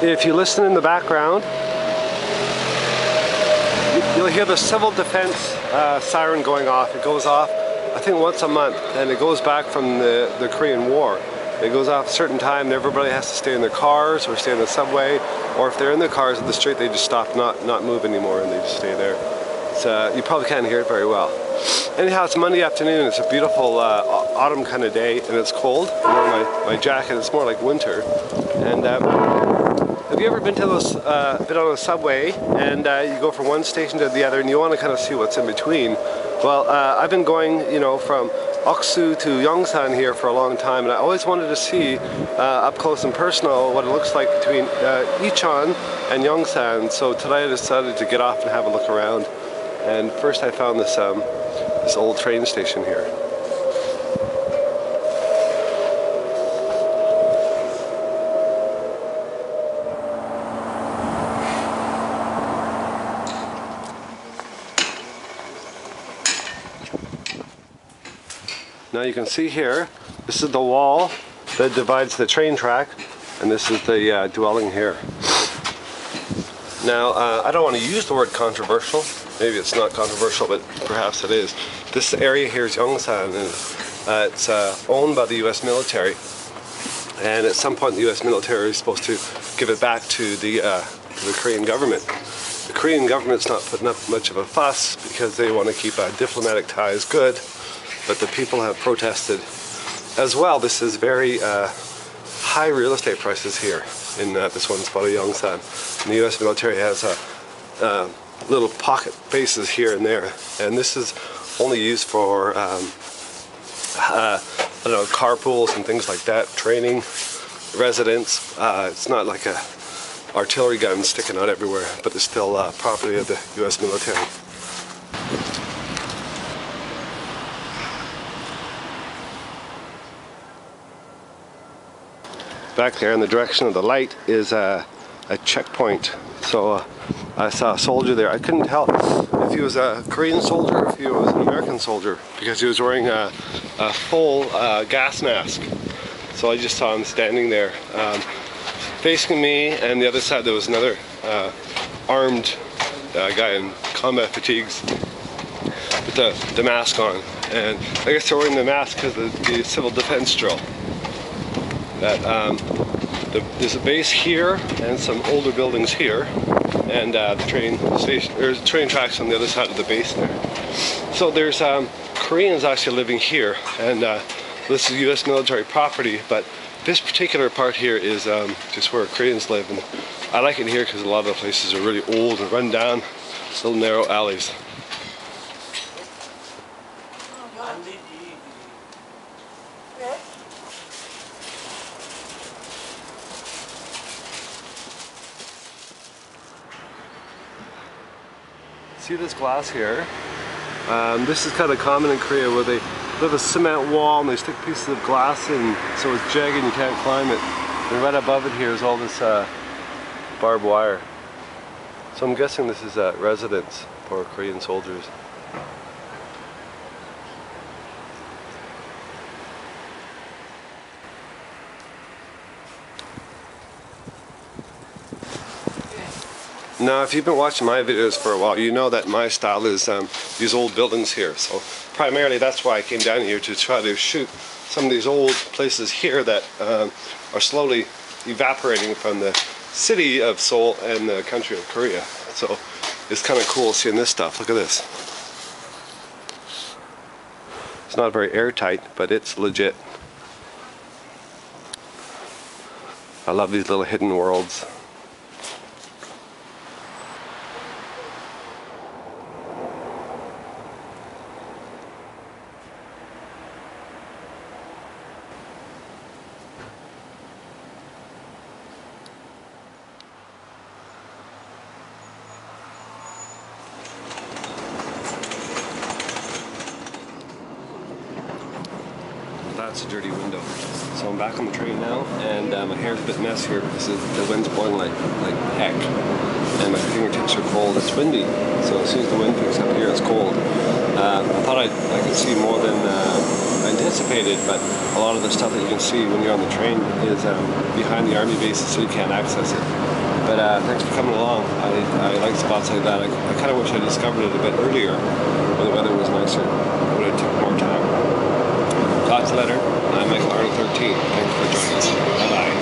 If you listen in the background, you'll hear the civil defense siren going off. It goes off, I think, once a month, and it goes back from the Korean War. It goes off a certain time, and everybody has to stay in their cars or stay in the subway, or if they're in the cars in the street, they just stop, not move anymore, and they just stay there. You probably can't hear it very well. Anyhow, it's Monday afternoon. It's a beautiful autumn kind of day, and it's cold. I'm wearing my jacket. It's more like winter. And have you ever been to those, been on a subway and you go from one station to the other, and you want to kind of see what's in between? Well, I've been going, you know, from Oksu to Youngsan here for a long time, and I always wanted to see up close and personal what it looks like between Icheon and Youngsan. So today I decided to get off and have a look around. And first I found this this old train station here. Now you can see here, this is the wall that divides the train track, and this is the dwelling here. Now, I don't want to use the word controversial. Maybe it's not controversial, but perhaps it is. This area here is Youngsan, and it's owned by the US military. And at some point the US military is supposed to give it back to the Korean government. The Korean government's not putting up much of a fuss because they want to keep diplomatic ties good. But the people have protested as well. This is very high real estate prices here in this one spot of Youngsan. And the US military has little pocket bases here and there. And this is only used for, I don't know, carpools and things like that, training, residents. It's not like a artillery gun sticking out everywhere, but it's still property of the US military. Back there in the direction of the light is a checkpoint. So I saw a soldier there. I couldn't tell if he was a Korean soldier or if he was an American soldier because he was wearing a full gas mask. So I just saw him standing there facing me, and the other side there was another armed guy in combat fatigues with the mask on. And I guess they're wearing the mask because of the civil defense drill. That there's a base here and some older buildings here, and the train station, there's train tracks on the other side of the base there. So there's Koreans actually living here, and this is US military property, but this particular part here is just where Koreans live, and I like it here because a lot of the places are really old and run down, little narrow alleys. See this glass here? This is kind of common in Korea where they have a cement wall and they stick pieces of glass in so it's jagged and you can't climb it. And right above it here is all this barbed wire. So I'm guessing this is a residence for Korean soldiers. Now, if you've been watching my videos for a while, you know that my style is these old buildings here. So primarily that's why I came down here, to try to shoot some of these old places here that are slowly evaporating from the city of Seoul and the country of Korea. So it's kind of cool seeing this stuff. Look at this. It's not very airtight, but it's legit. I love these little hidden worlds. That's a dirty window. So I'm back on the train now, and my hair's a bit messier because the wind's blowing like heck, and my fingertips are cold. It's windy, so as soon as the wind picks up here, it's cold. I thought I could see more than I anticipated, but a lot of the stuff that you can see when you're on the train is behind the army bases, so you can't access it. But thanks for coming along. I like spots like that. I kind of wish I discovered it a bit earlier when the weather was nicer. It would have took more time. Talk to you later. I'm Michael Arnold 13. Thanks for joining us. Bye-bye.